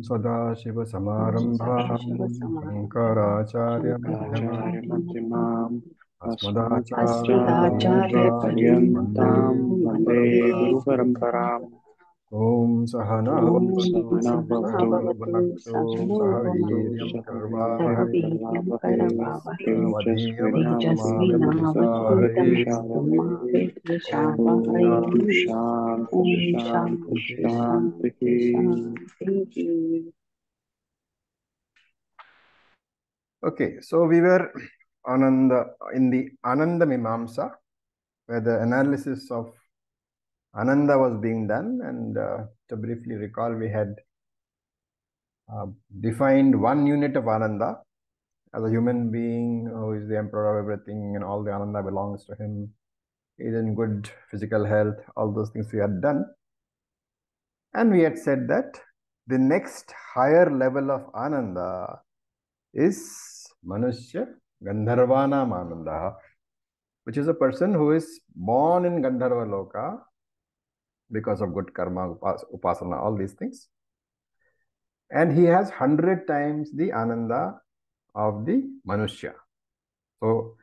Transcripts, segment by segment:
Sadashiva Sadaशिव समारंभाम् Shankaracharya शङ्कराचार्यमध्यमाम् Madhyamam अस्मदाचार्यपर्यन्ताम् वन्दे Guru गुरुपरम्पराम् Om Sahana ॐ सहना Bhavatu भवतु Bhunaktu सहनो Sahaviryam भुनक्तु सह Karvavahai वीर्यं करवावहै Tejassvinavadhinamastu तेजस्विनावधीतमस्तु मा Om विद्विषावहै Shanti ॐ Shanti शान्ति शान्तिः शान्तिः। Okay, so we were in the Ananda Mimamsa, where the analysis of Ananda was being done, and to briefly recall, we had defined one unit of Ananda as a human being who is the emperor of everything, and all the Ananda belongs to him. He is in good physical health, all those things we had done. And we had said that the next higher level of Ananda is Manushya Gandharvanam Ananda, which is a person who is born in Gandharva Loka because of good karma, upasana, all these things. And he has 100 times the Ananda of the Manushya. So,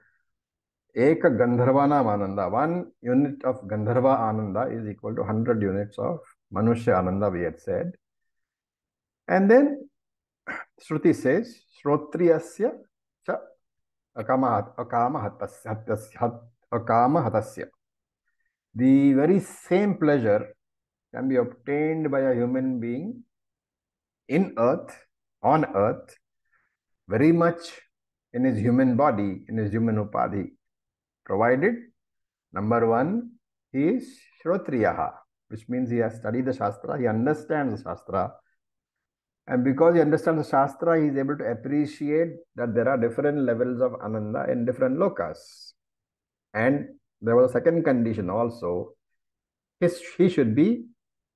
Eka Gandharvanam Ananda, one unit of Gandharva Ananda is equal to 100 units of Manushya Ananda, we had said. And then Shruti says, Shrotriyasya cha akamahatasya. The very same pleasure can be obtained by a human being on earth, very much in his human body, in his human upadhi, provided, number one, he is Shrotriyaha, which means he has studied the Shastra, he understands the Shastra, and because he understands the Shastra, he is able to appreciate that there are different levels of Ananda in different lokas. And there was a second condition also, he should be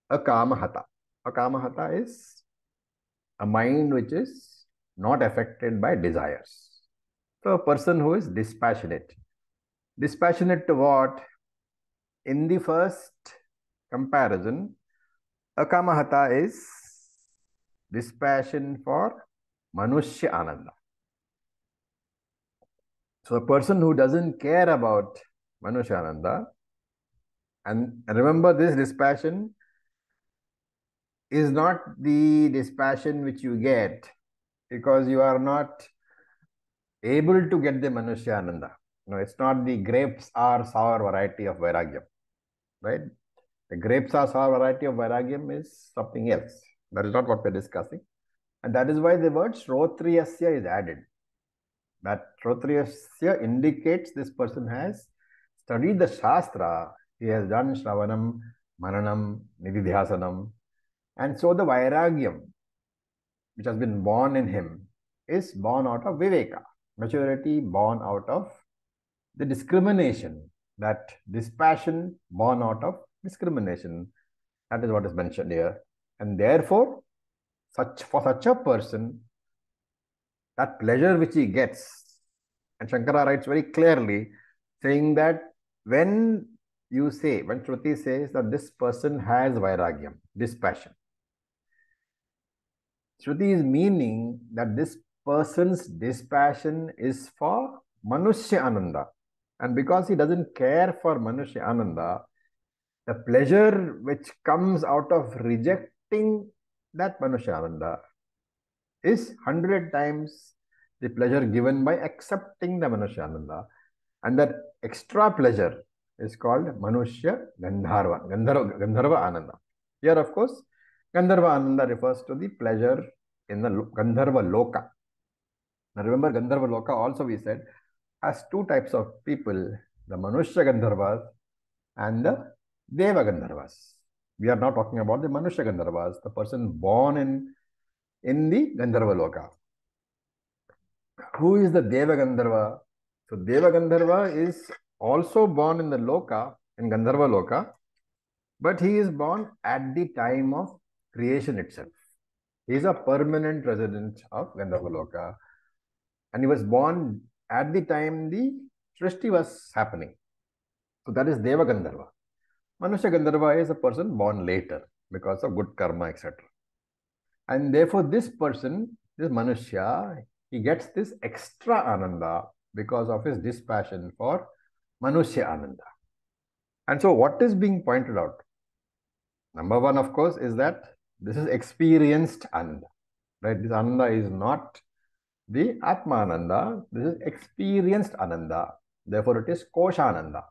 a Kamahata. A Kamahata is a mind which is not affected by desires. So a person who is dispassionate. Dispassionate to what? In the first comparison, a Kamahata is dispassion for Manushya Ananda. So a person who doesn't care about Manushya Ananda, and remember this dispassion is not the dispassion which you get because you are not able to get the Manushya Ananda. No, it's not the grapes are sour variety of Vairagyam, right? The grapes are sour variety of Vairagyam is something else. That is not what we're discussing. And that is why the word Shrotriyasya is added. That Shrotriyasya indicates this person has studied the Shastra, he has done Shravanam, Mananam, Nididhyasanam, and so the Vairagyam, which has been born in him, is born out of Viveka, maturity born out of the discrimination, that dispassion born out of discrimination. That is what is mentioned here. And therefore, for such a person, that pleasure which he gets, and Shankara writes very clearly, saying that when Shruti says that this person has Vairagyam, dispassion, Shruti is meaning that this person's dispassion is for Manushya Ananda. And because he doesn't care for Manushya Ananda, the pleasure which comes out of rejecting that Manushya Ananda is 100 times the pleasure given by accepting the Manushya Ananda. And that extra pleasure is called Manushya Gandharva Ananda. Here, of course, Gandharva Ananda refers to the pleasure in the Gandharva Loka. Now remember, Gandharva Loka also we said has two types of people, the Manushya Gandharvas and the Deva Gandharvas. We are not talking about the Manushya Gandharvas, the person born in the Gandharva Loka. Who is the Deva Gandharva? So Deva Gandharva is also born in the Loka, in Gandharva Loka, but he is born at the time of creation itself. He is a permanent resident of Gandharva Loka, and he was born at the time the Srishti was happening. So that is Deva Gandharva. Manushya Gandharva is a person born later because of good karma, etc. And therefore, this person, this Manushya, he gets this extra Ananda because of his dispassion for Manushya Ananda. And so, what is being pointed out? Number one, of course, is that this is experienced Ananda. Right? This Ananda is not the Atma Ananda. This is experienced Ananda. Therefore, it is Koshananda.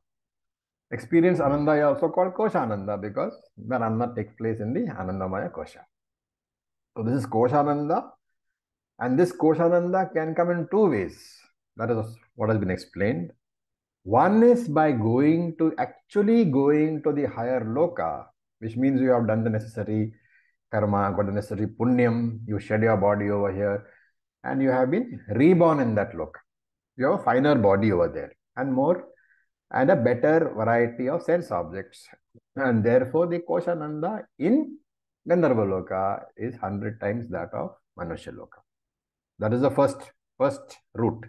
Experienced Ananda is also called Koshananda because the Ananda takes place in the Anandamaya Kosha. So this is Koshananda, and this Koshananda can come in two ways. That is what has been explained. One is by actually going to the higher loka, which means you have done the necessary karma, got the necessary punyam, you shed your body over here, and you have been reborn in that loka. You have a finer body over there, and a better variety of sense objects. And therefore, the Koshananda in Gandharva Loka is 100 times that of Manushya Loka. That is the first route.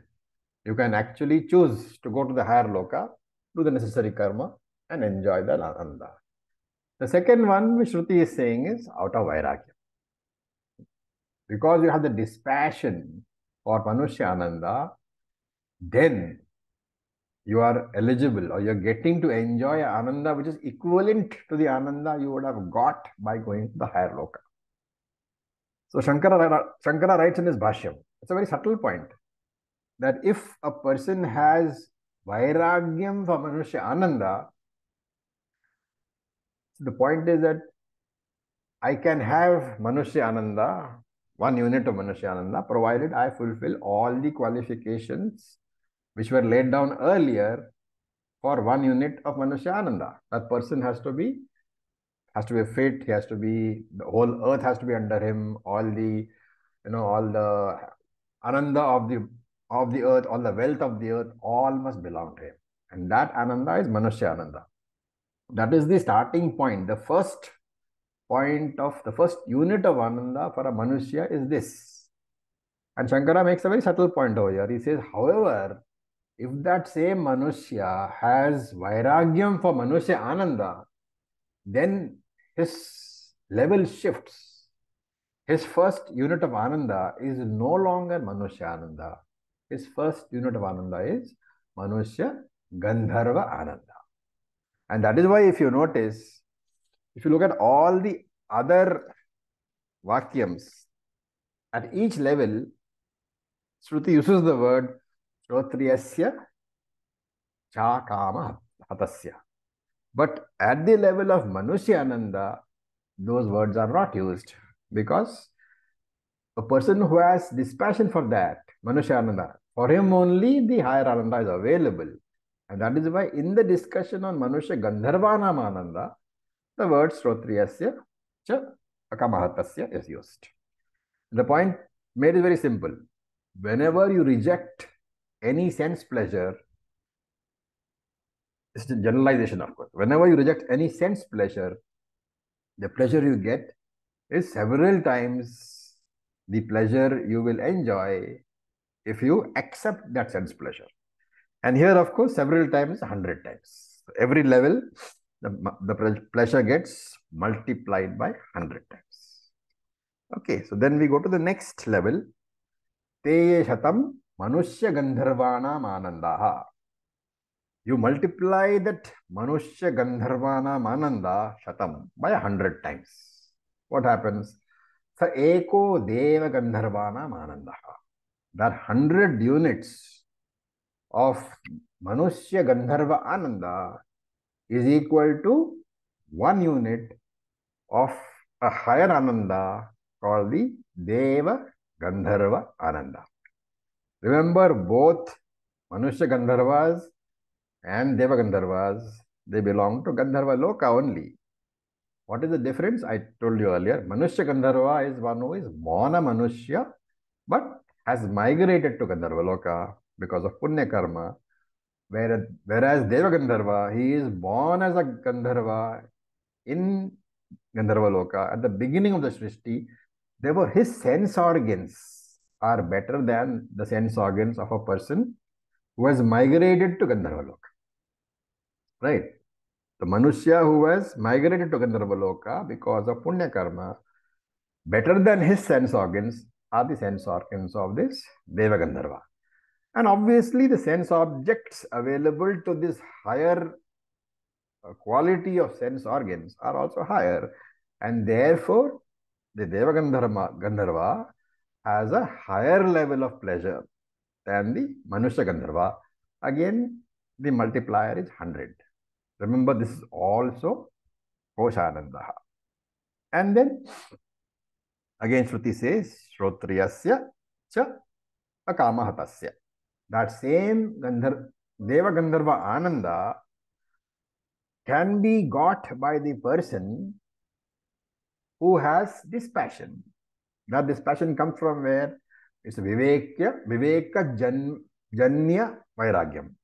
You can actually choose to go to the higher Loka, do the necessary karma, and enjoy the Ananda. The second one, which Shruti is saying, is out of Vairagya. Because you have the dispassion for Manushya Ananda, then you are eligible or you're getting to enjoy Ananda which is equivalent to the Ananda you would have got by going to the higher Loka. So Shankara writes in his Bhashyam, it's a very subtle point, that if a person has Vairagyam for Manushya Ananda, the point is that I can have Manushya Ananda, 1 unit of Manushya Ananda, provided I fulfill all the qualifications which were laid down earlier for 1 unit of Manushya Ananda. That person has to be fit, he has to be, the whole earth has to be under him, all the Ananda of the earth, all the wealth of the earth, all must belong to him. And that Ananda is Manushya Ananda. That is the starting point. The first unit of Ananda for a Manushya is this. And Shankara makes a very subtle point over here. He says, however, if that same Manushya has Vairagyam for Manushya Ananda, then his level shifts. His first unit of Ananda is no longer Manushya Ananda. His first unit of Ananda is Manushya Gandharva Ananda. And that is why, if you notice, if you look at all the other Vakyams, at each level, Shruti uses the word Shrotriyasya cha kama hatasya. But at the level of Manushya Ananda, those words are not used, because a person who has dispassion for that, Manushya Ananda, for him only the higher Ananda is available. And that is why in the discussion on Manushya Gandharvanam Ananda, the word Shrotriyasya cha akamahatasya is used. The point made is very simple. Whenever you reject any sense pleasure, it's a generalization, of course. Whenever you reject any sense pleasure, the pleasure you get is several times the pleasure you will enjoy if you accept that sense pleasure. And here, of course, several times, 100 times. Every level, the pleasure gets multiplied by 100 times. Okay, so then we go to the next level. Te shatam manushya gandharvanam anandaha. You multiply that manushya gandharvanam ananda shatam by 100 times. What happens? Sa eko deva gandharvanam anandaha. That 100 units of manushya gandharva ananda is equal to 1 unit of a higher Ananda called the Deva Gandharva Ananda. Remember, both Manushya Gandharvas and Deva Gandharvas, they belong to Gandharva Loka only. What is the difference? I told you earlier. Manushya Gandharva is one who is born a Manushya but has migrated to Gandharva Loka because of Punya Karma. Whereas Deva Gandharva, he is born as a Gandharva in Gandharva Loka. At the beginning of the Srishti, his sense organs are better than the sense organs of a person who has migrated to Gandharva Loka. Right? The Manushya who has migrated to Gandharva Loka because of Punya Karma, better than his sense organs are the sense organs of this Deva Gandharva. And obviously, the sense objects available to this higher quality of sense organs are also higher. And therefore, the Deva Gandharva has a higher level of pleasure than the Manusya Gandharva. Again, the multiplier is 100. Remember, this is also Koshanandaha. And then, again, Shruti says, Shrotriyasya cha akamahatasya. That same Deva Gandharva Ananda can be got by the person who has dispassion. That dispassion comes from where? It's Viveka Janya Vairagyam.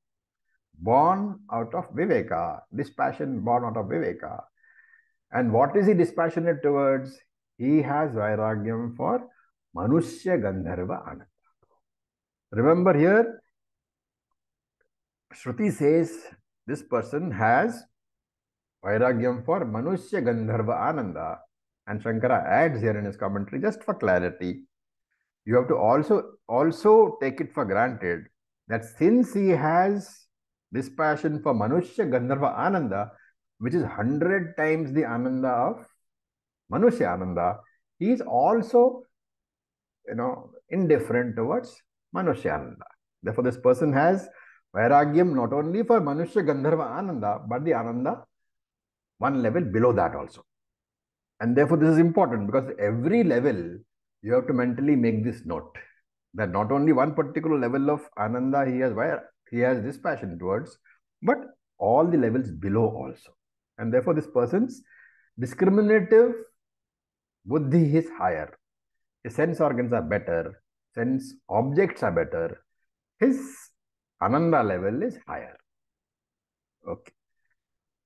Born out of Viveka. Dispassion born out of Viveka. And what is he dispassionate towards? He has Vairagyam for Manusya Gandharva Ananda. Remember here, Shruti says this person has Vairagyam for Manusya Gandharva Ananda. And Shankara adds here in his commentary, just for clarity, you have to also take it for granted that since he has this passion for Manusya Gandharva Ananda, which is 100 times the Ananda of Manusya Ananda, he is also, indifferent towards Manusya Ananda. Therefore, this person has Vairagyam not only for Manusya Gandharva Ananda, but the Ananda one level below that also. And therefore, this is important because every level you have to mentally make this note that not only one particular level of Ananda he has this passion towards, but all the levels below also. And therefore, this person's discriminative buddhi is higher. His sense organs are better, sense objects are better. His Ananda level is higher. Okay.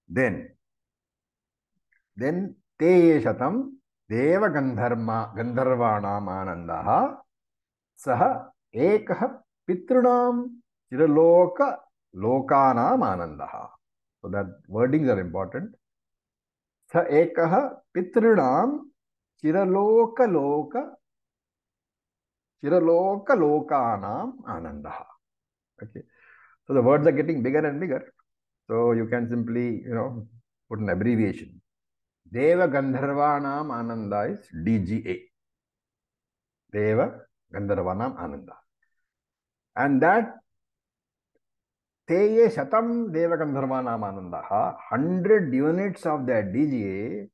Then te shatam Deva Gandharvanam Anandaha Saha Ekah Pitrunam Chiraloka Lokanam Anandaha. So that wordings are important. Sa Ekah Pitrunam Chiraloka Lokanam Anandaha. Okay. So the words are getting bigger and bigger. So you can simply, put an abbreviation. Deva Gandharvanam Ananda is DGA. Deva Gandharvanam Ananda. And that Teye Shatam Deva Gandharvanam Ananda, 100 units of that DGA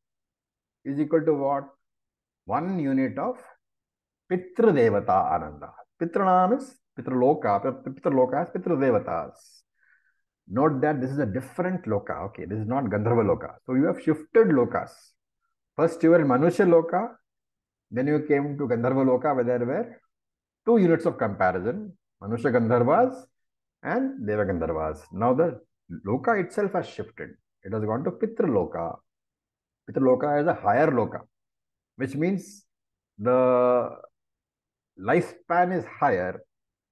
is equal to what? 1 unit of Pitra Devata Ananda. Pitranam is Pitraloka. Pitraloka is Pitra Devatas. Note that this is a different loka. Okay, this is not Gandharva loka. So you have shifted lokas. First you were in Manusya loka, then you came to Gandharva loka where there were 2 units of comparison, Manusya Gandharvas and Deva Gandharvas. Now the loka itself has shifted. It has gone to Pitra loka. Pitra loka is a higher loka, which means the lifespan is higher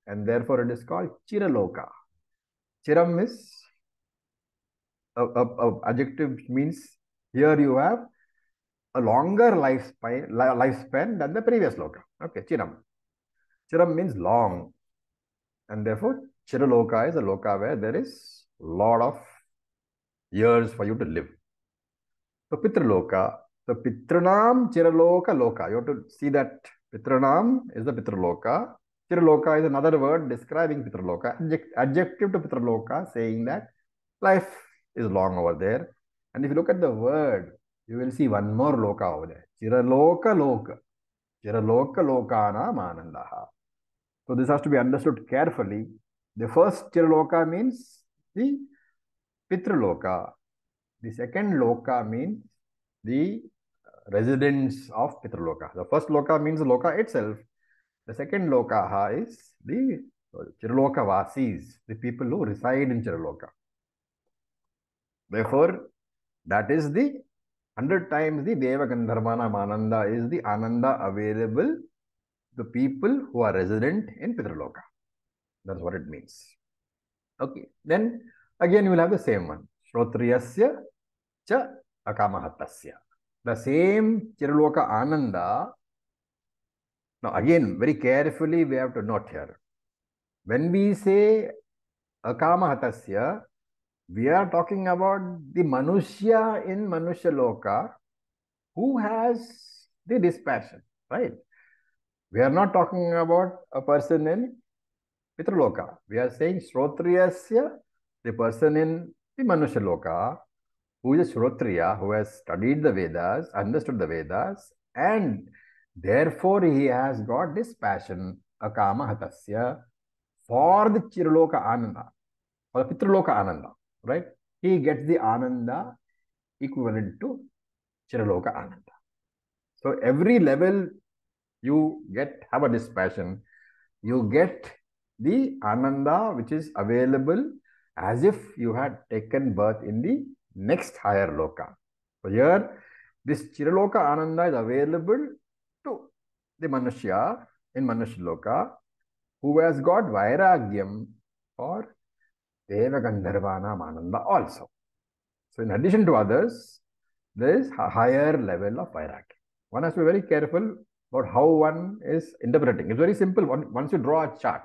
and therefore it is called Chiraloka. Chiram is a adjective which means here you have a longer lifespan than the previous loka. Okay, Chiram. Chiram means long. And therefore, Chiraloka is a loka where there is a lot of years for you to live. So, Pitraloka. So, Pitranam Chiraloka Loka. You have to see that Pitranam is the Pitraloka. Chiraloka is another word describing Pitraloka, adjective to Pitraloka, saying that life is long over there. And if you look at the word, you will see one more loka over there. Chiraloka Loka. Chiraloka Lokana Manandaha. So this has to be understood carefully. The first Chiraloka means the Pitraloka. The second Loka means the residents of Pitraloka. The first Loka means the Loka itself. The second Lokaha is the Chiraloka Vasis, the people who reside in Chiraloka. Therefore, that is the 100 times the Deva Gandharvanam Ananda is the Ananda available to people who are resident in Pitraloka. That's what it means. Okay. Then again you will have the same one. Shrotriyasya cha akamahatasya. The same Chiraloka Ananda Now, again, very carefully we have to note here. When we say akama hatasya, we are talking about the Manushya in Manusya Loka who has the dispassion, right? We are not talking about a person in Pitraloka. We are saying Shrotriyasya, the person in the Manusya Loka, who is a Shrotriya, who has studied the Vedas, understood the Vedas, and therefore he has got this passion, akama hatasya, for the Chiraloka Ananda, for the Pitraloka Ananda, right? He gets the Ananda equivalent to Chiraloka Ananda. So every level you have a dispassion, you get the Ananda which is available as if you had taken birth in the next higher loka. So here, this Chiraloka Ananda is available to the Manushya in Manushya Loka who has got Vairagyam for Deva Gandharvanam Ananda also. So in addition to others, there is a higher level of Vairagya. One has to be very careful about how one is interpreting. It's very simple. Once you draw a chart,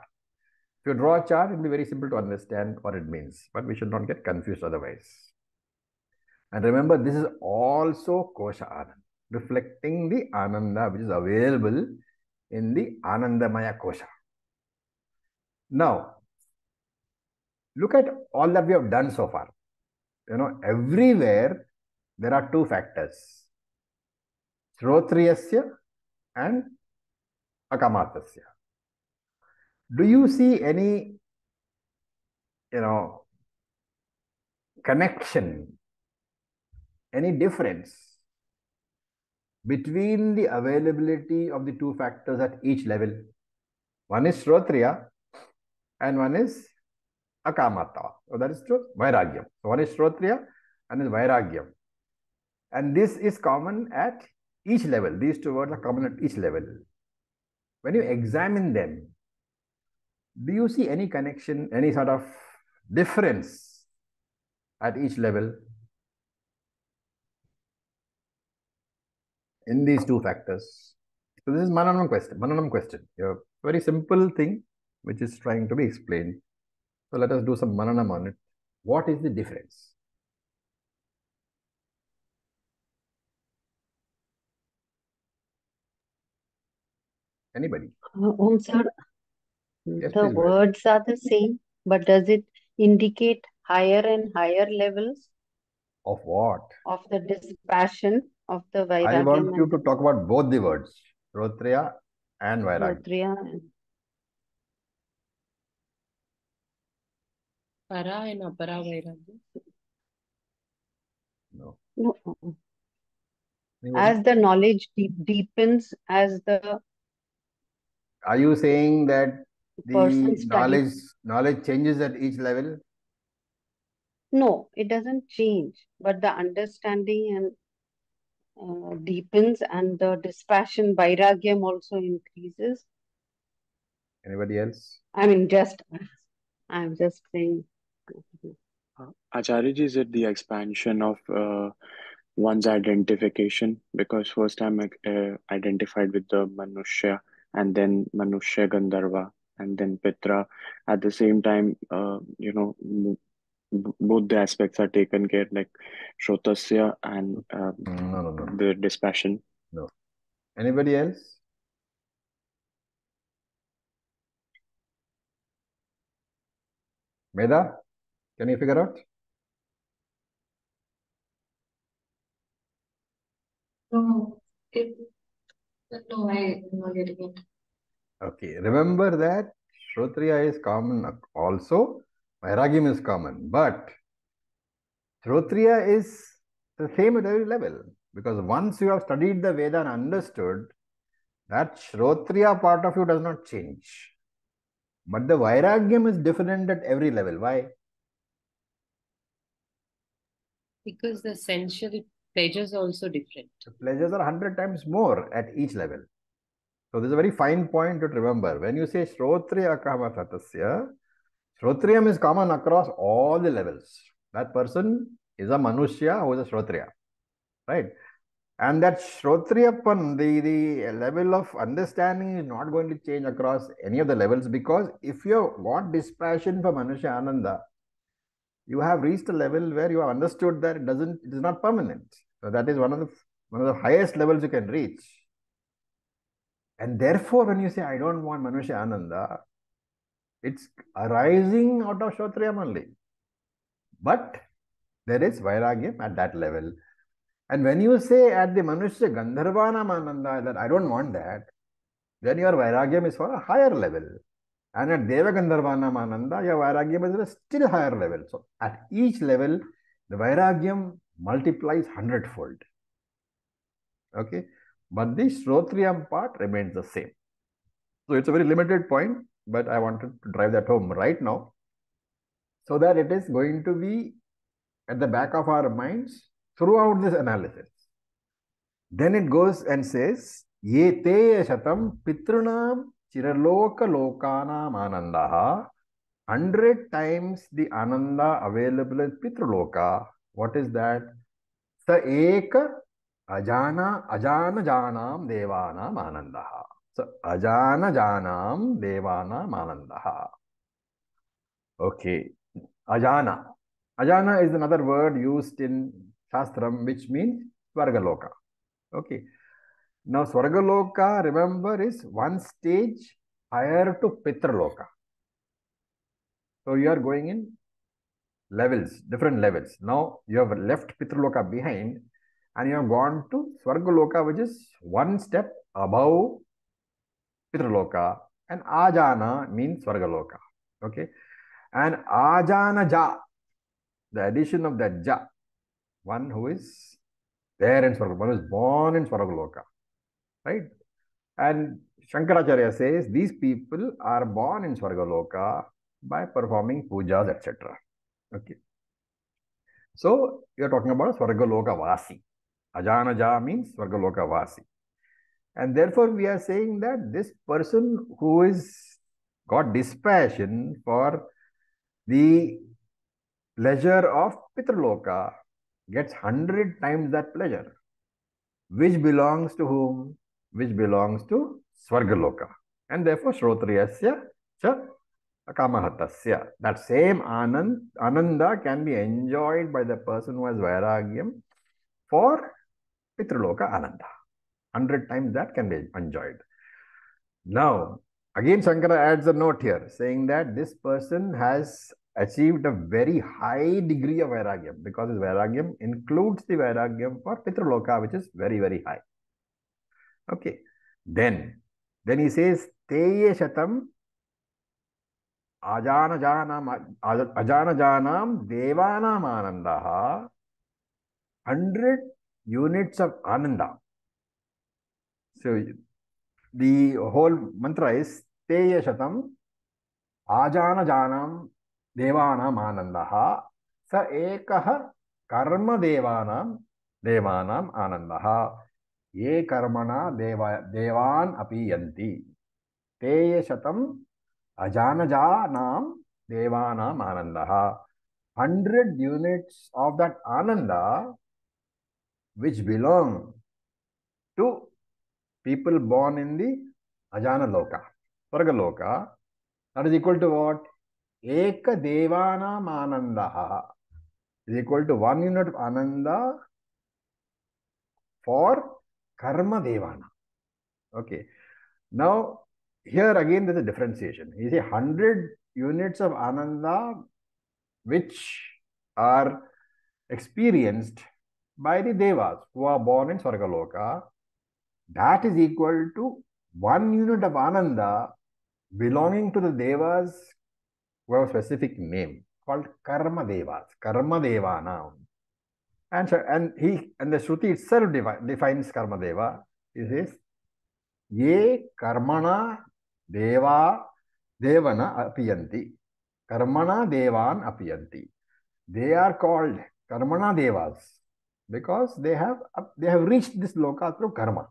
if you draw a chart, it will be very simple to understand what it means, but we should not get confused otherwise. And remember, this is also Kosha Ananda, reflecting the Ananda which is available in the Anandamaya Kosha. Now, look at all that we have done so far. Everywhere there are two factors, Shrotriyasya and Akamatasya. Do you see any, connection, any difference between the availability of the two factors at each level? One is Shrotriya and one is Akamata. So that is true, Vairagyam. So one is Shrotriya and is Vairagyam. And this is common at each level. These two words are common at each level. When you examine them, do you see any connection, any sort of difference at each level in these two factors? So this is Mananam question. A very simple thing which is trying to be explained. So let us do some Mananam on it. What is the difference? Anybody? Sir, Yes, the please go ahead. words are the same, but does it indicate higher and higher levels Of what? of the dispassion of the I want Vairagyam you and to talk about both the words, Shrotriya and Vairagya. Shrotriya? Para and apara vairagya. No. No, Anybody? as the knowledge deepens, as the Are you saying that the person studies. knowledge changes at each level? No, it doesn't change, but the understanding and deepens, and the dispassion, Vairagyam also increases. Anybody else? I mean, I'm just saying. Acharya ji, is it the expansion of one's identification? Because first I'm identified with the Manushya, and then Manushya Gandharva, and then Pitra. At the same time, both the aspects are taken care, like Shrotasya and No. the dispassion. No. Anybody else? Meda, can you figure out? No, I'm not getting it. Okay, remember that Shrotriya is common also, Vairagyam is common, but Shrotriya is the same at every level, because once you have studied the Veda and understood, that Shrotriya part of you does not change. But the Vairagyam is different at every level. Why? Because the sensual pleasures are also different. The pleasures are 100 times more at each level. So this is a very fine point to remember. When you say Shrotriya Kamatasya, Shrotriyam is common across all the levels. That person is a Manushya who is a Shrotriya, right? And that Shrotriyapan, the level of understanding is not going to change across any of the levels, because if you got dispassion for Manusya Ananda, you have reached a level where you have understood that it is not permanent. So that is one of the highest levels you can reach. And therefore, when you say, I don't want Manusya Ananda, it's arising out of Shrotriyam only. But there is Vairagyam at that level. And when you say at the Manushya Gandharvanam Ananda that I don't want that, then your Vairagyam is for a higher level. And at Deva Gandharvanam Ananda, your Vairagyam is at a still higher level. So at each level, the Vairagyam multiplies 100-fold. Okay. But the Shrotriyam part remains the same. So it's a very limited point, but I wanted to drive that home right now, so that it is going to be at the back of our minds throughout this analysis. Then it goes and says, Ye te shatam pitrunam chiraloka lokanam anandaha. 100 times the ananda available in Pitraloka. What is that? Sa eka ajana janam devanam anandaha. So ajana janam devanam anandaha. Okay. Ajana. Ajana is another word used in Shastram, which means Svargaloka. Okay. Now, Svargaloka, remember, is one stage higher to Pitraloka. So, you are going in levels, different levels. Now, you have left Pitraloka behind and you have gone to Svargaloka, which is one step above Pitraloka. And Ajana means Svargaloka. Okay. And Ajana Ja, the addition of that Ja, one who is there in Svargaloka, one who is born in Svargaloka. Right? And Shankaracharya says these people are born in Svargaloka by performing pujas, etc. Okay. So you are talking about Svargaloka Vasi. Ajanaja means Svargaloka Vasi. And therefore we are saying that this person who is got dispassion for the pleasure of Pitraloka gets 100 times that pleasure, which belongs to whom? Which belongs to Svargaloka. And therefore Shrotriyasya cha Kamahatasya. That same Ananda can be enjoyed by the person who has Vairagyam for Pitraloka Ananda. 100 times that can be enjoyed. Now, again Shankara adds a note here saying that this person has achieved a very high degree of Vairagyam, because his Vairagyam includes the Vairagyam for Pitraloka, which is very, very high. Okay. Then he says, Teye Shatam Ajana Janam Devanam Anandaha. 100 units of Ananda. So the whole mantra is Teye Shatam Ajana Janam Devanam Anandaha. Sa Ekaha Karma Devanam Anandaha. Ye Karmana Devan Apiyanti. Teye Shatam Ajanajanam Devanam Anandaha. 100 units of that Ananda which belong to people born in the Ajana Loka, Svargaloka, that is equal to what? Eka Devanam Anandaha is equal to 1 unit of Ananda for Karma Devana. Okay. Now, here again there is a differentiation. You say 100 units of Ananda which are experienced by the Devas who are born in Svargaloka, that is equal to 1 unit of Ananda belonging to the Devas who have a specific name called Karma Devas, Karma Devana. And the Shruti itself defines Karma Deva. It says, Ye Karmana Devana Apiyanti. Karmana Devan Apiyanti. They are called Karmana Devas because they have reached this loka through karma.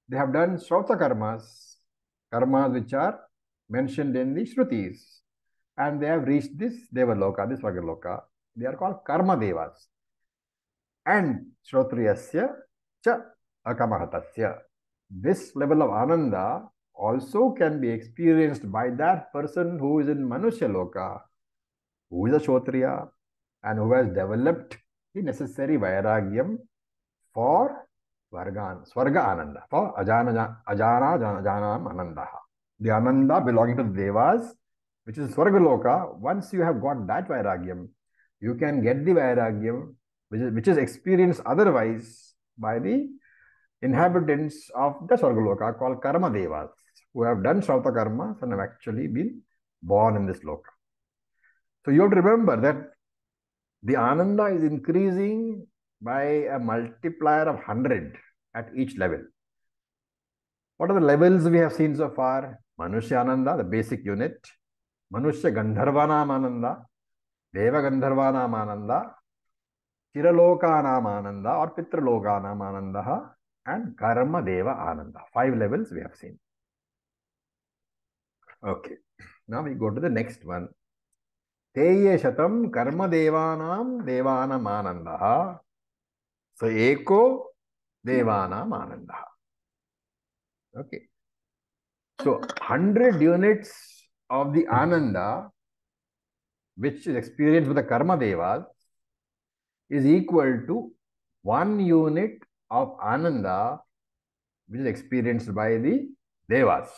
They have done Shrauta karmas which are mentioned in the Shrutis, and they have reached this Devaloka, this Svargaloka. They are called Karma Devas. And Shrotriyasya cha akamahatasya. This level of ananda also can be experienced by that person who is in Manushya Loka, who is a Kshotriya, and who has developed the necessary vairagyam for Swarga Ananda, for Ajana Janam Ananda. The Ananda belonging to the Devas, which is Swarga Loka. Once you have got that vairagyam, you can get the vairagyam which is experienced otherwise by the inhabitants of the Swargaloka called Karma Devas, who have done Shrauta Karmas and have actually been born in this Loka. So you have to remember that the Ananda is increasing by a multiplier of 100 at each level. What are the levels we have seen so far? Manushya Ananda, the basic unit. Manushya Gandharvanam Ananda, Deva Gandharvanam Ananda, Chiralokanam Ananda or Pitralokanam Ananda, and Karma Deva Ananda. 5 levels we have seen. Okay. Now we go to the next one. Teye Shatam Karma Devanam Devanam Ananda. So Eko Devanam Ananda. Okay. So 100 units of the Ananda, which is experienced with the Karma Devas, is equal to 1 unit of Ananda, which is experienced by the Devas.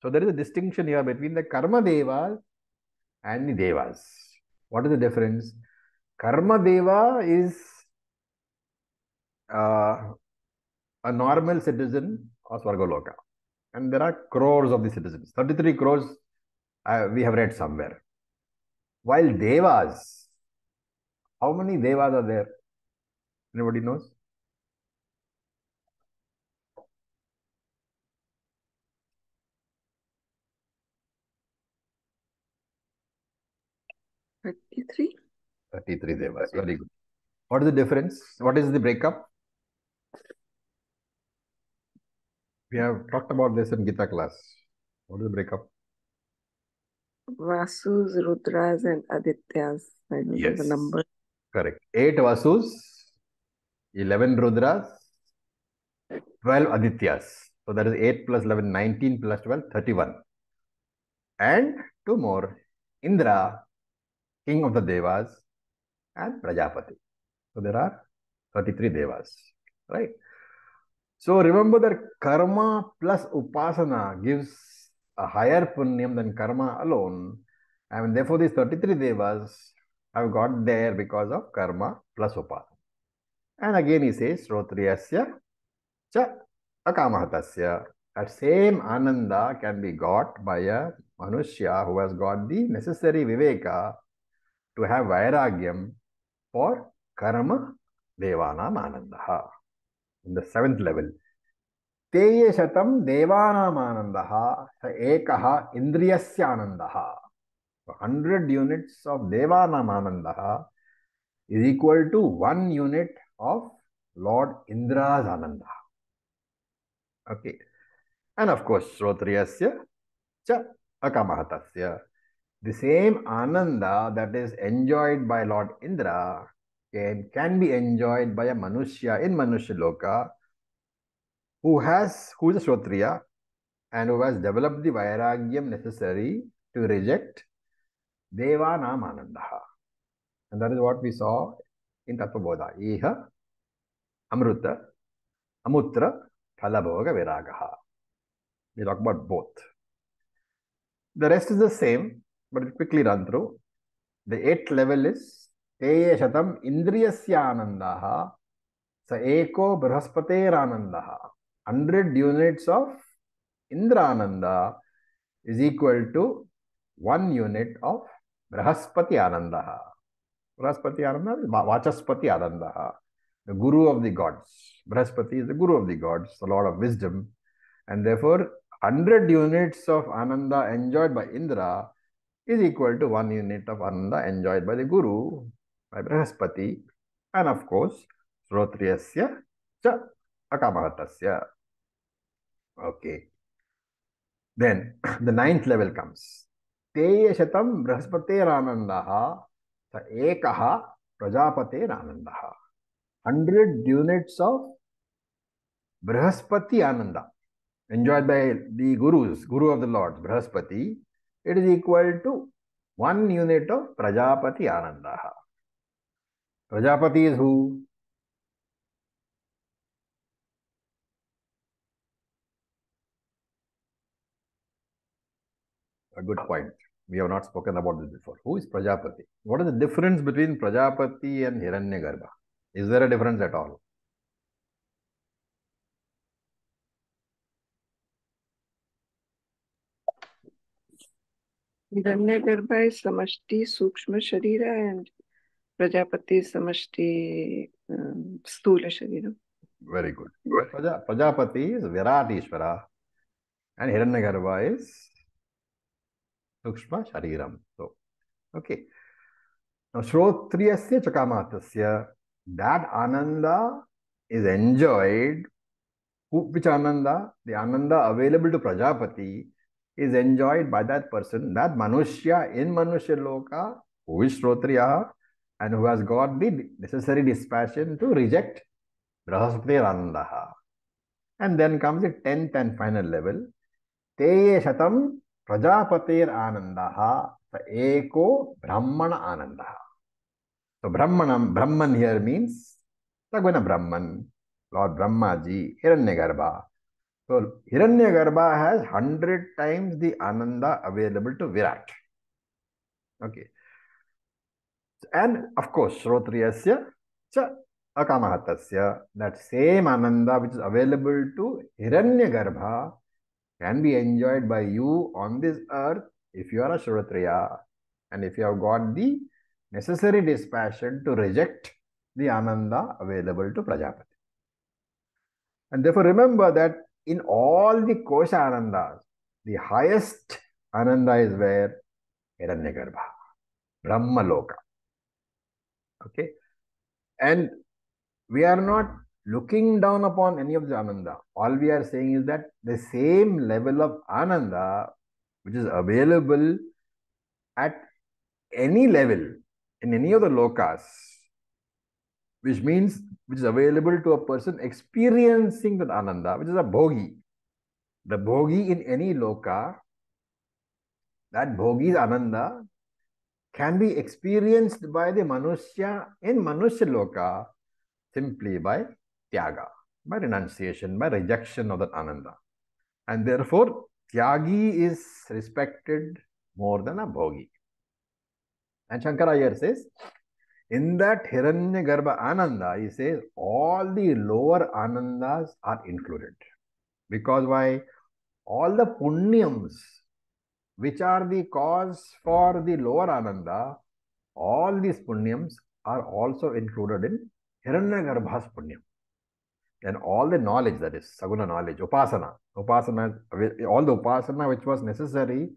So there is a distinction here between the Karma Devas and the Devas. What is the difference? Karma Deva is a normal citizen of Swargaloka. And there are crores of the citizens. 33 crores we have read somewhere. While Devas, how many Devas are there? Anybody knows? Thirty-three. 33 Devas. Very good. What is the difference? What is the breakup? We have talked about this in Gita class. What is the breakup? Vasus, Rudras, and Adityas. I don't know the number. Correct. 8 Vasus, 11 Rudras, 12 Adityas. So that is 8 plus 11, 19 plus 12, 31. And 2 more. Indra, king of the Devas, and Prajapati. So there are 33 Devas. Right? So remember that karma plus upasana gives a higher punyam than karma alone. And therefore these 33 Devas have got there because of karma plus upasana. And again he says, Shrotriyasya cha akamahatasya. That same ananda can be got by a manushya who has got the necessary viveka to have vairagyam for karma devanam anandaha. In the 7th level. Teye shatam devanam anandaha sa ekaha indriyasya anandaha. 100 units of devanam anandaha is equal to 1 unit of Lord Indra's ananda. Okay. And of course, Shrotriyasya cha akamahatasya. The same ananda that is enjoyed by Lord Indra can be enjoyed by a manushya in Manushya Loka who is a Shrotriya and who has developed the vairagyam necessary to reject Devanam Anandaha. And that is what we saw in Tattvabodha. Iha Amruta Amutra Phalabhoga Viragaha. We talk about both. The rest is the same, but we'll quickly run through. The 8th level is Teye Shatam Indriyasya Anandaha Sa Eko Brihaspate Anandaha. 100 units of Indrananda is equal to 1 unit of Brihaspati Anandaha. Brihaspati Ananda is Vachaspati Anandaha, the Guru of the gods. Brihaspati is the Guru of the gods, the Lord of wisdom. And therefore, 100 units of Ananda enjoyed by Indra is equal to 1 unit of Ananda enjoyed by the Guru, by Brihaspati. And of course, Shrotriyasya cha akamahatasya. Okay. Then the 9th level comes. Teye shatam Brihaspate Anandaha sa ekaha Prajapate Anandaha. 100 units of Brihaspati Ananda, enjoyed by the Guru of the Lords, Brihaspati, it is equal to 1 unit of Prajapati Ananda. Prajapati is who? A good point. We have not spoken about this before. Who is Prajapati? What is the difference between Prajapati and Hiranyagarbha? Is there a difference at all? Hiranyagarbha is Samashti Sukshma Sharira and Prajapati is Samashti Sthula Sharira. Very good. Prajapati is Virat Ishvara and Hiranyagarbha is Sukshma Shariram. So, okay. Now, Shrotriyasya Chakamatasya, that Ananda is enjoyed. Which Ananda? The Ananda available to Prajapati is enjoyed by that person, that Manushya in Manushya Loka, who is Shrotriya and who has got the necessary dispassion to reject Brihaspati Ananda. And then comes the 10th and final level. Teye Shatam Prajapatir Anandaha Eko Brahmana Anandaha. So Brahman here means Saguna Brahman, Lord Brahmaji, Hiranyagarbha. So Hiranyagarbha has 100 times the Ananda available to Virat. Okay. And of course, Shrotriyasya cha Akamahatasya, that same Ananda which is available to Hiranyagarbha can be enjoyed by you on this earth if you are a Shrotriya and if you have got the necessary dispassion to reject the Ananda available to Prajapati. And therefore remember that in all the Kosha Anandas, the highest Ananda is where? Hiranyagarbha, Brahmaloka. Okay. And we are not looking down upon any of the Ananda. All we are saying is that the same level of Ananda which is available at any level in any of the lokas, which means which is available to a person experiencing that Ananda, which is a bhogi. The bhogi in any loka, that bhogi's Ananda can be experienced by the Manushya in Manushya Loka simply by Tyaga, by renunciation, by rejection of that Ananda. And therefore, Tyagi is respected more than a bhogi. And Shankaracharya says, in that Hiranyagarbha Ananda, he says, all the lower Anandas are included. Because why? All the punyams, which are the cause for the lower Ananda, all these punyams are also included in Hiranyagarbha's punyam. And all the knowledge, that is Saguna knowledge, Upasana, all the Upasana which was necessary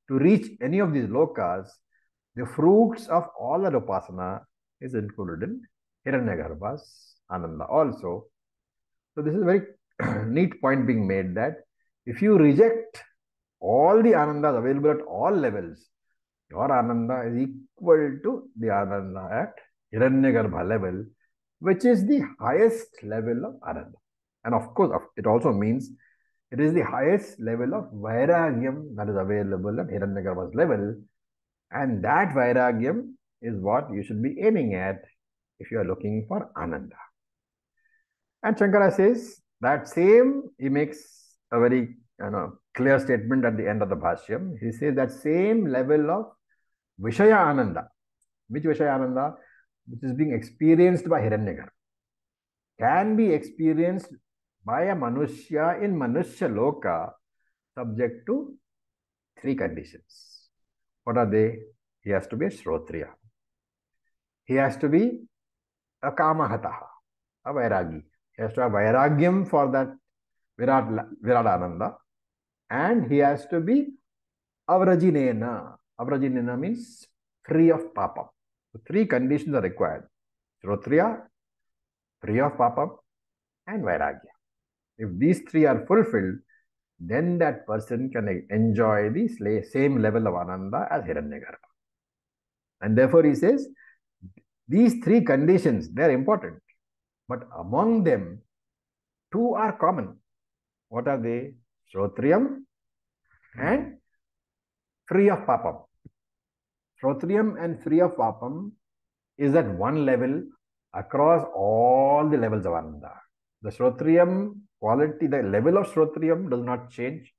to reach any of these lokas, the fruits of all that Upasana is included in Hiranyagarbha's Ananda also. So this is a very neat point being made that if you reject all the Anandas available at all levels, your Ananda is equal to the Ananda at Hiranyagarbha level, which is the highest level of Ananda. And of course, it also means it is the highest level of Vairagyam that is available at Hiranyagarbha's level. And that Vairagyam is what you should be aiming at if you are looking for Ananda. And Shankara says that same, he makes a very clear statement at the end of the Bhashyam. He says that same level of Vishaya Ananda. Which Vishaya Ananda? Which is being experienced by Hiranyagarbha, can be experienced by a Manushya in Manushya Loka subject to 3 conditions. What are they? He has to be a Shrotriya. He has to be a Kamahataha, a Vairagi. He has to have Vairagyam for that Virat Ananda. And he has to be Avrajinena. Avrajinena means free of Papa. So 3 conditions are required. Shrotriya, free of Papa, and Vairagya. If these 3 are fulfilled, then that person can enjoy the same level of Ananda as Hiranyagarbha. And therefore he says, these 3 conditions, they are important. But among them, two are common. What are they? Shrotriyam and free of papam. Shrotriyam and free of papam is at one level across all the levels of Ananda. The Shrotriyam quality, the level of Shrotriyam does not change.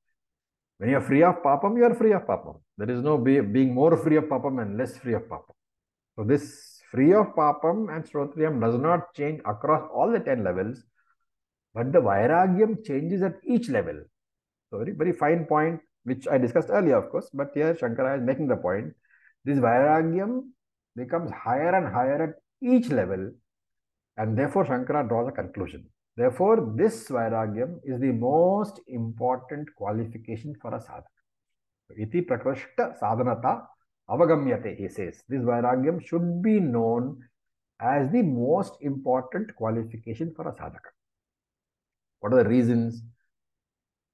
When you are free of papam, you are free of papam. There is no being more free of papam and less free of papam. So this free of papam and Shrotriyam does not change across all the 10 levels, but the Vairagyam changes at each level. So very, very fine point, which I discussed earlier, of course, but here Shankara is making the point. This Vairagyam becomes higher and higher at each level, and therefore Shankara draws a conclusion. Therefore, this Vairagyam is the most important qualification for a sadhaka. Iti prakrishta sadhanata avagamyate, he says. This Vairagyam should be known as the most important qualification for a sadhaka. What are the reasons?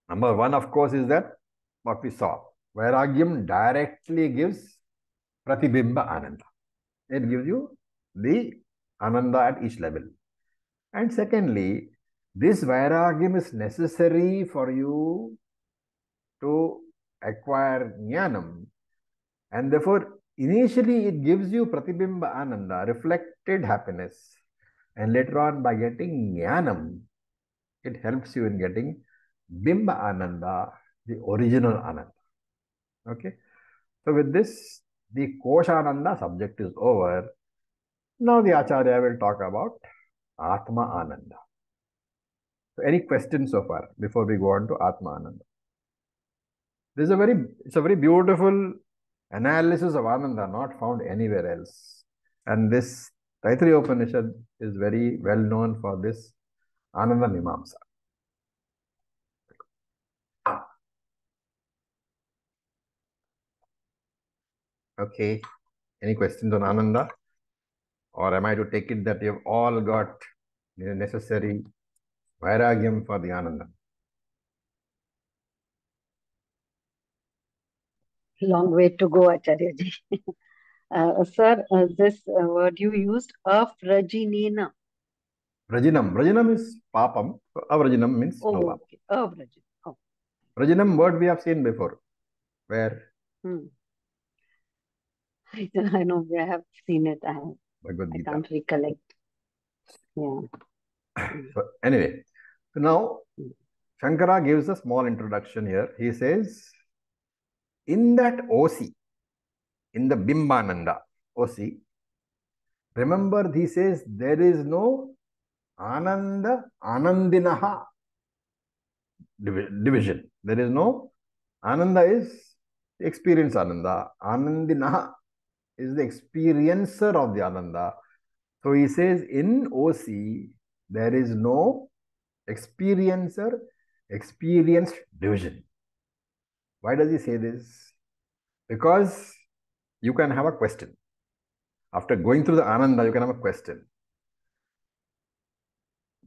Number one, of course, is that what we saw. Vairagyam directly gives pratibimba ananda. It gives you the ananda at each level. And secondly, this Vairagyam is necessary for you to acquire jnanam. And therefore, initially it gives you pratibimba ananda, reflected happiness. And later on, by getting jnanam, it helps you in getting bimba ananda, the original ananda. Okay. So with this, the koshananda subject is over. Now the Acharya will talk about Atma Ananda. So any questions so far before we go on to Atma Ananda? It's a very beautiful analysis of Ananda, not found anywhere else. And this Taittiriya Upanishad is very well known for this Ananda Mimamsa. Okay. Any questions on Ananda? Or am I to take it that you've all got the necessary Vairagyam for the Ananda? Long way to go, Acharya ji. Sir, this word you used, afrajinena. Vrajinam. Vrajinam is papam. Avrajinam means no papam. Okay. Avrajin. Oh. Vrajinam word we have seen before. Where? I know, I have seen it. I can't recollect. Yeah. So anyway, so now Shankara gives a small introduction here. He says, in that OC, in the Bimbananda OC, remember he says there is no Ananda, Anandinaha division. There is no Ananda is the experience Ananda. Anandinaha is the experiencer of the Ananda. So he says in OC, there is no experiencer, experienced division. Why does he say this? Because you can have a question. After going through the Ananda, you can have a question.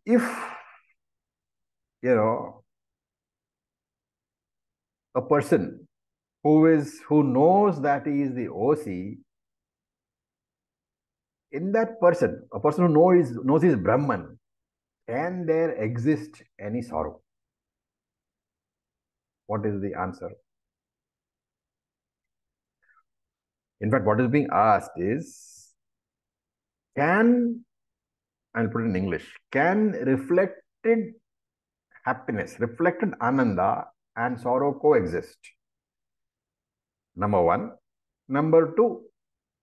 If, a person who knows that he is the OC, in that person, a person who knows he is Brahman, can there exist any sorrow? What is the answer? In fact, what is being asked is, I'll put it in English, can reflected happiness, reflected Ananda and sorrow coexist? Number one. Number two,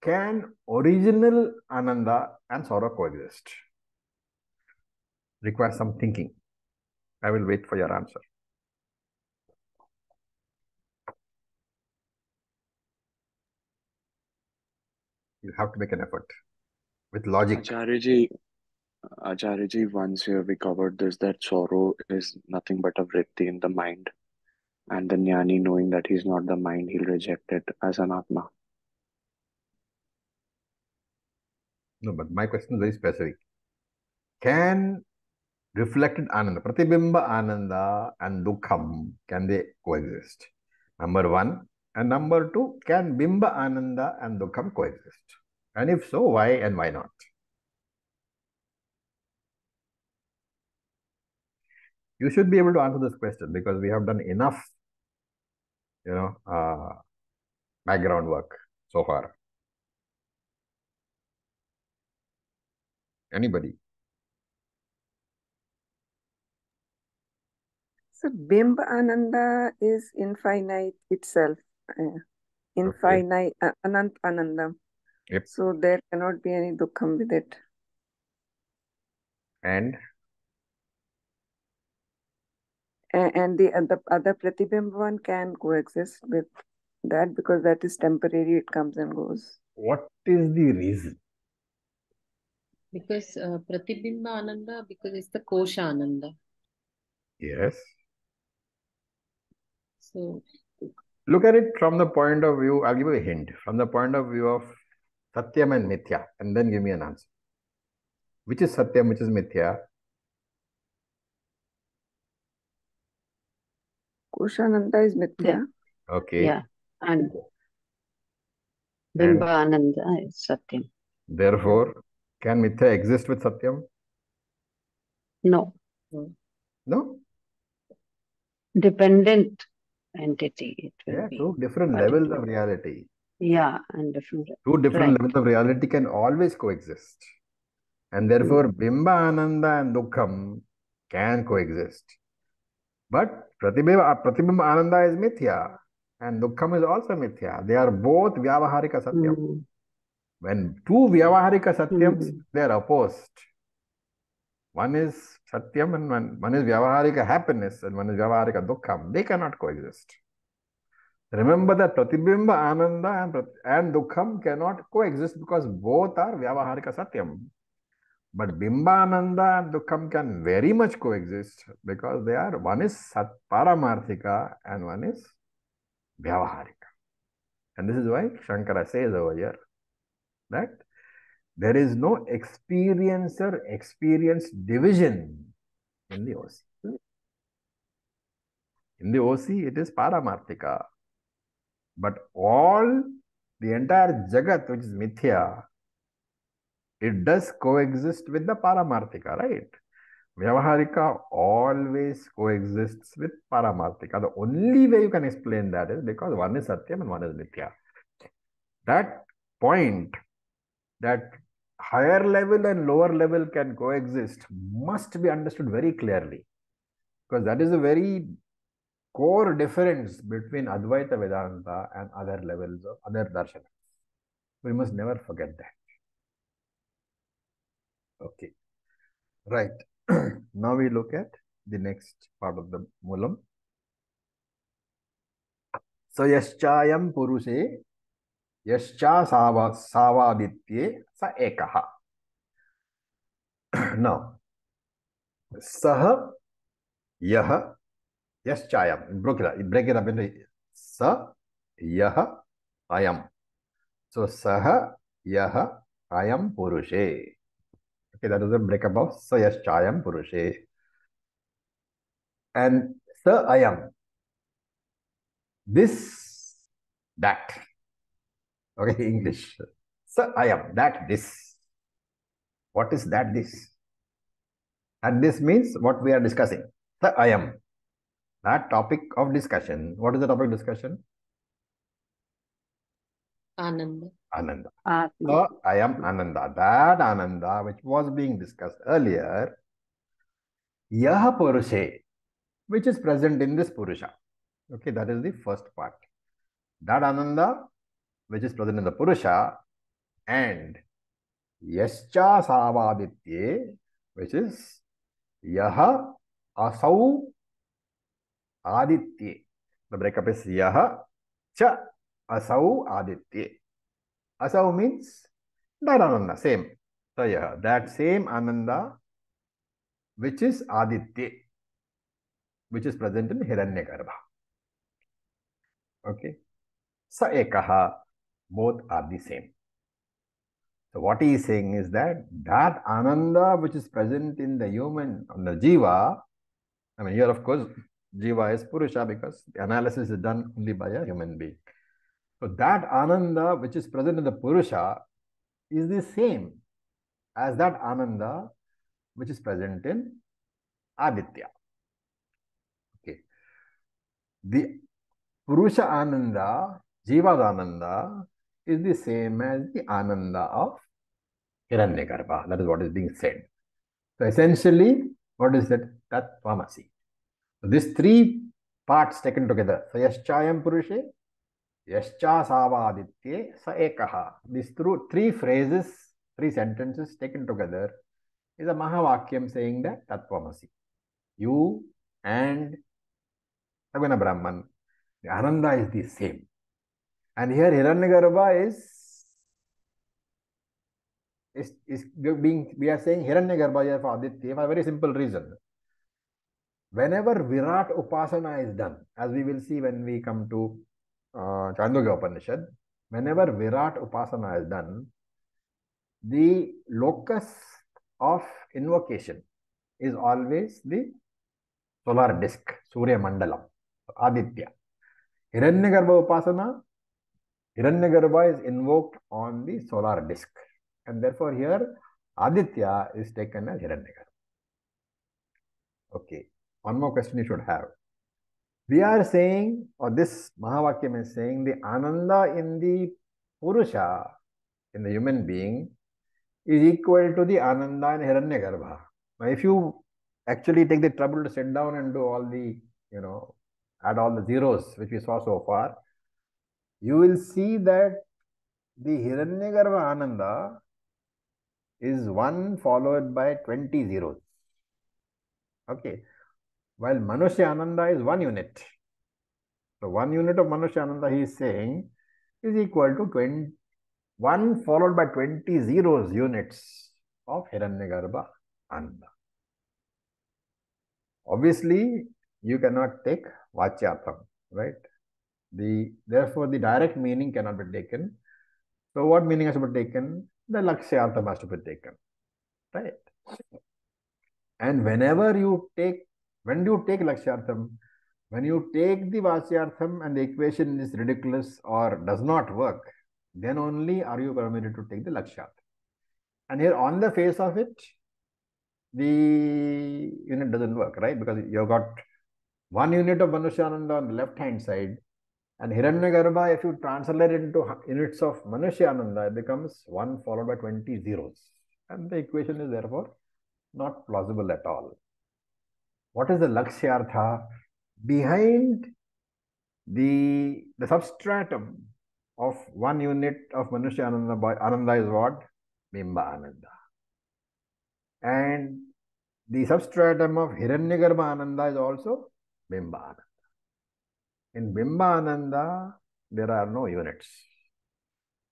can original Ananda and sorrow coexist? Requires some thinking. I will wait for your answer. You have to make an effort with logic. Acharya ji, once we covered this, that sorrow is nothing but a vritti in the mind. And the jnani, knowing that he's not the mind, he'll reject it as an Atma. No, but my question is very specific. Can reflected Ananda, Pratibimba Ananda and Dukkham, can they coexist? Number one. And number two, can Bimba Ananda and Dukkham coexist? And if so, why and why not? You should be able to answer this question because we have done enough, background work so far. Anybody? So Bimba Ananda is infinite itself. Infinite, Anant Anandam. Yep. So there cannot be any dukkham with it. And And the other Pratibimba one can coexist with that because that is temporary, it comes and goes. what is the reason? Because Pratibimba Ananda, because it's the Kosha Ananda. Yes. So, Look at it from the point of view, I'll give you a hint, from the point of view of Satyam and Mithya, and then give me an answer. Which is Satyam, which is Mithya? Koshananda is Mithya. Okay. Yeah. And Bimba Ananda is Satyam. Therefore, can Mithya exist with Satyam? No. No? Dependent entity it will Yeah, be. two different But levels of reality. Yeah, and different. Two different Right. levels of reality can always coexist. And therefore, Bimba Ananda and Dukkham can coexist. But Pratibimba Ananda is Mithya and Dukkham is also Mithya. They are both Vyavaharika Satyam. Mm. When two Vyavaharika Satyams, Mm. they are opposed. One is Satyam and one is Vyavaharika happiness and one is Vyavaharika Dukkham. They cannot coexist. Remember that Pratibimba Ananda and Dukkham cannot coexist because both are Vyavaharika Satyam. But Bimbananda and Dukkham can very much coexist because they are, one is Paramarthika and one is Vyavaharika. And this is why Shankara says over here that there is no experience division in the OC. In the OC, it is Paramarthika. But the entire Jagat, which is Mithya, it does coexist with the Paramarthika, right? Vyavaharika always coexists with Paramarthika. The only way you can explain that is because one is Satyam and one is Mithya. That point, that higher level and lower level can coexist, must be understood very clearly. Because that is a very core difference between Advaita Vedanta and other levels of other darshanas. We must never forget that. Okay. Right. Now we look at the next part of the Mulam. So yaschayam purushe yascha savaditye sa ekaha. Now, saha yaha yaschayam. Break it up into sa yaha ayam. So saha yaha ayam purushe. Okay, that is a breakup of sa yaschayam purushe. And sa ayam. This, that. Okay, English. So ayam, that, this. What is that, this? And this means what we are discussing. So ayam. That topic of discussion. What is the topic of discussion? Ananda. Ananda. Atma. So ayam Ananda. That Ananda, which was being discussed earlier, yaha purushe, which is present in this Purusha. Okay, that is the first part. That Ananda, which is present in the Purusha, and yascha savaditye, which is yaha asau aditye. The breakup is yaha cha asau aditye. Asau means that Ananda, same. So yaha, that same Ananda, which is aditye, which is present in Hiranyagarbha. Okay. Sa ekaha, both are the same. So what he is saying is that Ananda which is present in the human, on the Jiva, I mean here of course Jiva is Purusha because the analysis is done only by a human being. So that Ananda which is present in the Purusha is the same as that Ananda which is present in Aditya. The Purusha Ananda, Jiva's Ananda, is the same as the Ananda of Hiranyagarbha. That is what is being said. So essentially, what is that? Tattvamasi. So these three parts taken together. So Yaschayam Purushe, Yascha Savaditye, Sa Ekaha. These three phrases, three sentences taken together is a Mahavakyam saying that Tattvamasi. You and Saguna Brahman, the Ananda is the same. And here Hiranyagarbha is being, we are saying Hiranyagarbha for Aditya for a very simple reason. Whenever Virat Upasana is done, as we will see when we come to Chandogya Upanishad, whenever Virat Upasana is done, the locus of invocation is always the solar disk, Surya Mandalam, Aditya. Hiranyagarbha Upasana, Hiranyagarbha is invoked on the solar disk. And therefore here Aditya is taken as Hiranyagarbha. Okay, one more question you should have. We are saying, or this Mahavakyam is saying, the Ananda in the Purusha, in the human being, is equal to the Ananda in Hiranyagarbha. Now, if you actually take the trouble to sit down and do all the, add all the zeros which we saw so far, you will see that the Hiranyagarbha Ananda is 1 followed by 20 zeros. Okay. While Manushya Ananda is 1 unit. So 1 unit of Manushya Ananda, he is saying, is equal to 1 followed by 20 zeros units of Hiranyagarbha Ananda. Obviously, you cannot take Vachyartham, right? Therefore, the direct meaning cannot be taken. So what meaning has to be taken? The Lakshyartham has to be taken, right? And when do you take Lakshyartham? When you take the Vachyartham and the equation is ridiculous or does not work, then only are you permitted to take the Lakshyartham. And here on the face of it, the unit doesn't work, right? Because you've got 1 unit of Manusyananda on the left hand side, and Hiranyagarbha, if you translate it into units of Manusyananda, it becomes 1 followed by 20 zeros. And the equation is therefore not plausible at all. What is the Lakshyartha? Behind the substratum of 1 unit of Manusyananda by Ananda is what? Bimba Ananda. And the substratum of Hiranyagarbha Ananda is also Bimba Ananda. In Bimba Ananda, there are no units.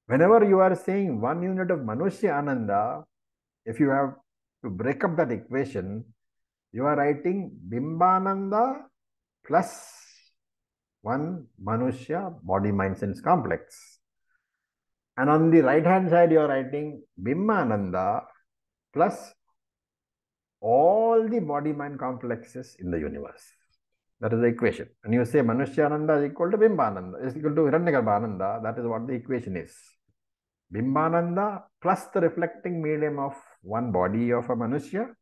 Whenever you are saying 1 unit of Manushya Ananda, if you have to break up that equation, you are writing Bimbananda plus 1 Manushya body mind sense complex. And on the right hand side, you are writing Bimbananda plus all the body mind complexes in the universe. That is the equation. And you say Manushyananda is equal to Bimbananda, is equal to Hiranyagarbhananda. That is what the equation is. Bimbananda plus the reflecting medium of 1 body of a Manushya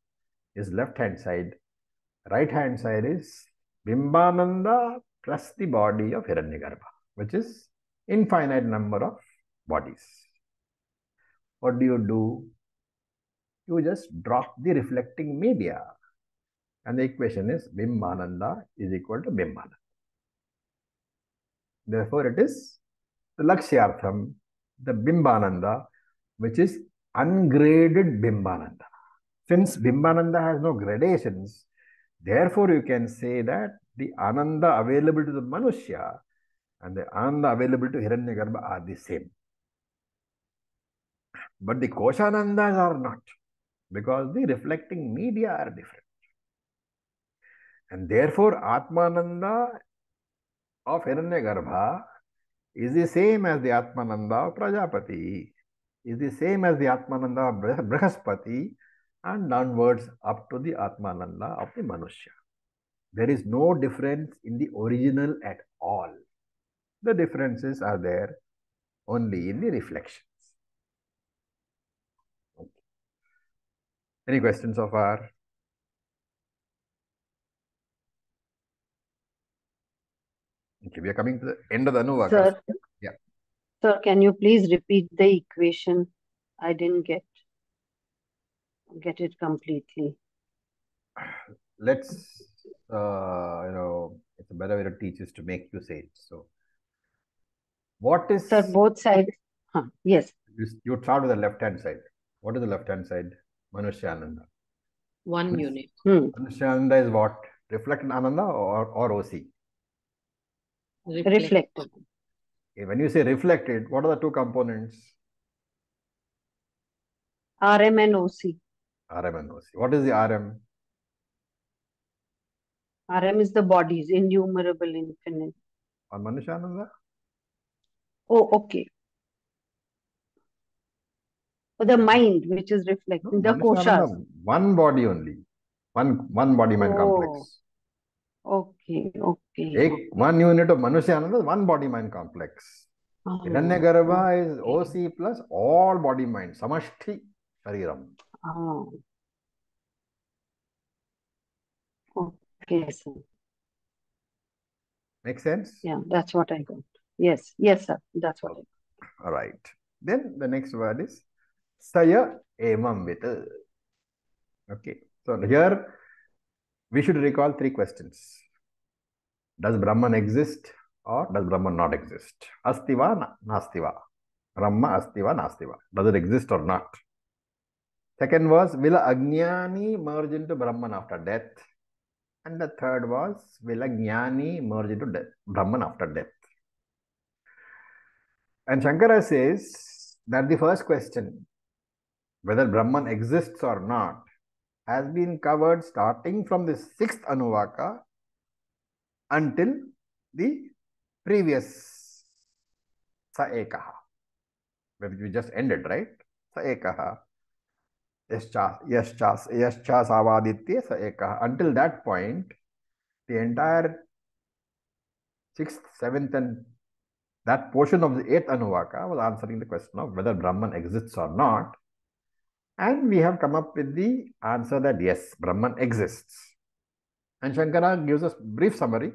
is left hand side. Right hand side is Bimbananda plus the body of Hiranyagarbha, which is infinite number of bodies. What do? You just drop the reflecting media. And the equation is Bimbananda is equal to Bimbananda. Therefore, it is the Lakshyartham, the Bimbananda, which is ungraded Bimbananda. Since Bimbananda has no gradations, therefore you can say that the Ananda available to the Manushya and the Ananda available to Hiranyagarbha are the same. But the Koshanandas are not, because the reflecting media are different. And therefore, Atmananda of Hiranyagarbha is the same as the Atmananda of Prajapati, is the same as the Atmananda of Brihaspati, and downwards up to the Atmananda of the Manushya. There is no difference in the original at all. The differences are there only in the reflections. Okay. Any questions so far? Okay, we are coming to the end of the Anuvaka. Sir, Yeah. sir, can you please repeat the equation? I didn't get it completely. Let's, it's a better way to teach is to make you say it. So, what is, Sir, both sides. Yes. you start with the left-hand side. What is the left-hand side? Manushyananda. One unit. Manushyananda is what? Reflected Ananda or OC? Reflected. Okay, when you say reflected, what are the two components? RM and OC. RM and OC. What is the RM? RM is the bodies, innumerable, infinite. On Manushyananda? Oh, okay. The mind, which is reflecting, the koshas. One body only. One body mind complex. Okay. One unit of Manushyananda is one body mind complex. Hiranyagarbha is OC plus all body mind. Samashti Shariram. Okay, sir. Make sense? Yeah, that's what I got. Yes, sir. That's what I got. All right. Then the next word is Saya Emam Vit. Okay. So here we should recall three questions. Does Brahman exist or does Brahman not exist? Astiva, Nastiva. Brahma, Astiva, Nastiva. Does it exist or not? Second was, will Ajnani merge into Brahman after death? And the third was, will Jnani merge into Brahman after death? And Shankara says that the first question, whether Brahman exists or not, has been covered starting from the sixth Anuvaka until the previous Sa Ekaha, which we just ended, right? Sa Ekaha. Yaschas Avaditya Sa Ekaha. Until that point, the entire 6th, 7th, and that portion of the 8th Anuvaka was answering the question of whether Brahman exists or not. And we have come up with the answer that yes, Brahman exists. And Shankara gives us brief summary.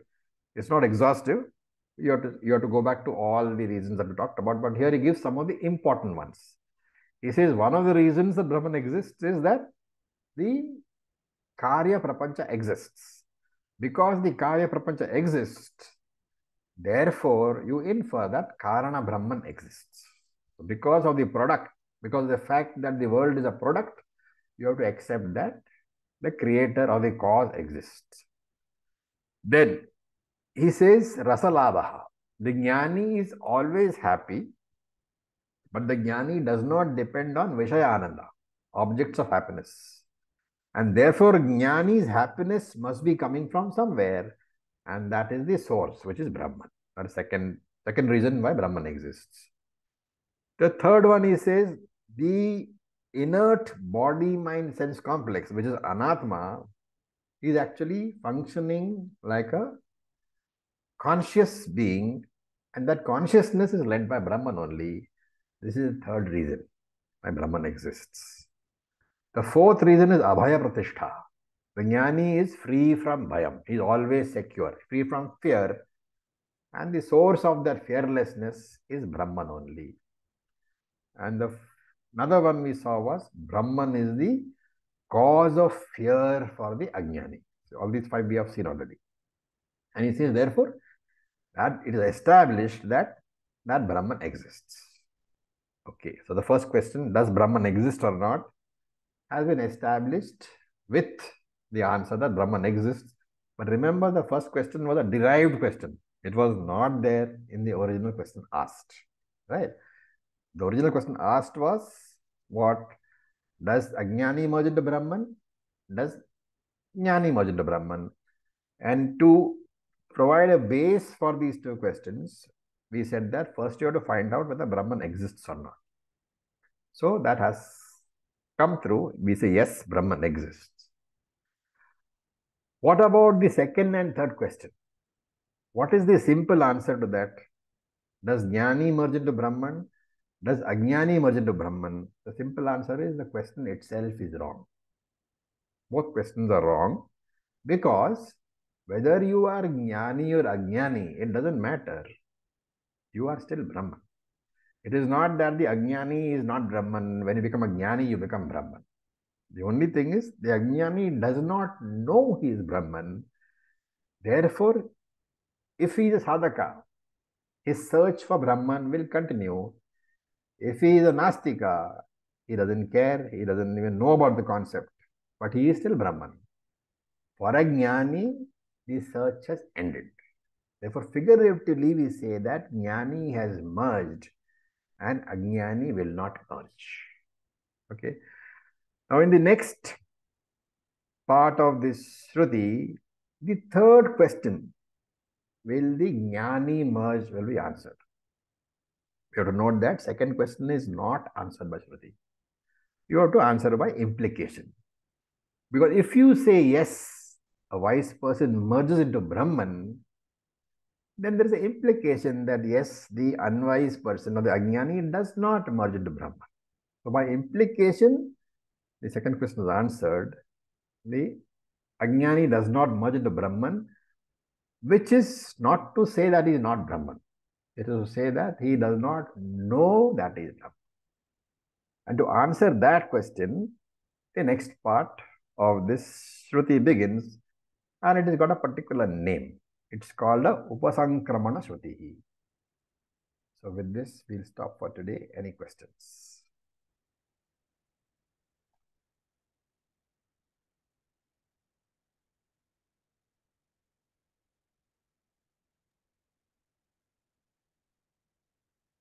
It's not exhaustive. You have to go back to all the reasons that we talked about, but here he gives some of the important ones. He says one of the reasons that Brahman exists is that the Karya Prapancha exists. Because the Karya Prapancha exists, therefore you infer that Karana Brahman exists. So because of the product, because of the fact that the world is a product, you have to accept that the creator or the cause exists. Then he says Rasalabha. The Jnani is always happy, but the Jnani does not depend on Vishayananda, objects of happiness. And therefore, Jnani's happiness must be coming from somewhere, and that is the source, which is Brahman. That is second reason why Brahman exists. The third one, he says, the inert body-mind-sense complex, which is Anatma, is actually functioning like a conscious being, and that consciousness is led by Brahman only. This is the third reason why Brahman exists. The fourth reason is Abhaya Pratishtha. The Jnani is free from Bhayam. He is always secure, free from fear. And the source of that fearlessness is Brahman only. And another one we saw was Brahman is the cause of fear for the Ajnani. So all these five we have seen already. And he says, therefore, that it is established that Brahman exists. Okay, so the first question, does Brahman exist or not, has been established with the answer that Brahman exists. But remember, the first question was a derived question. It was not there in the original question asked, right? The original question asked was, what? Does Ajnani merge into Brahman? Does Jnani merge into Brahman? And to provide a base for these two questions, we said that first you have to find out whether Brahman exists or not. So that has come through. We say, yes, Brahman exists. What about the second and third question? What is the simple answer to that? Does Jnani merge into Brahman? Does Ajnani merge into Brahman? The simple answer is the question itself is wrong. Both questions are wrong because Whether you are jnani or ajnani, it doesn't matter. You are still Brahman. It is not that the ajnani is not Brahman. When you become a jnani, you become Brahman. The only thing is the ajnani does not know he is Brahman. Therefore, if he is a sadhaka, his search for Brahman will continue. If he is a nastika, he doesn't care, he doesn't even know about the concept, but he is still Brahman. For a jnani, the search has ended. Therefore, figuratively, we say that jnani has merged and ajnani will not merge. Okay. Now, in the next part of this Shruti, the third question, will the jnani merge, will be answered. You have to note that second question is not answered by Shruti. You have to answer by implication. Because if you say yes, a wise person merges into Brahman, then there is an implication that yes, the unwise person or the ajnani does not merge into Brahman. So by implication, the second question is answered. The ajnani does not merge into Brahman, which is not to say that he is not Brahman. It is to say that he does not know that he is Brahman. And to answer that question, the next part of this Shruti begins, and it has got a particular name. It's called a Upasankramana Shruti. So with this, we'll stop for today. Any questions?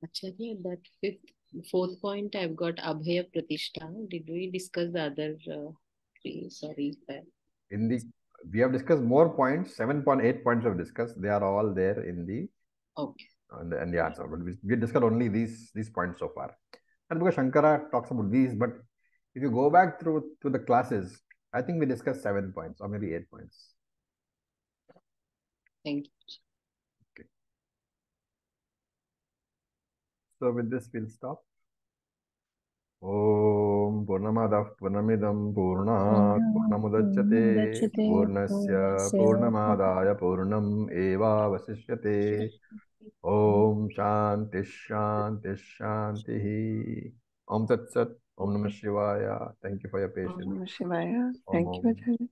Acharya, that fourth point, I've got Abhaya Pratishta. Did we discuss the other three? Sorry. We have discussed more points. 7.8 points we have discussed. They are all there in the answer. But we discussed only these points so far. And because Shankara talks about these, but if you go back through the classes, I think we discussed 7 points or maybe 8 points. Thank you. Okay. So with this, we'll stop. Om Purnamadah Purnamidam Purnat Purnamudachyate Purnasya Purnamadaya Purnam Eva Vasishyate. Om Shanti Shanti Shanti. Om Tat Sat. Om Namah Shivaya. Thank you for your patience. Om Namah Shivaya. Om Thank you, Om. Acharya.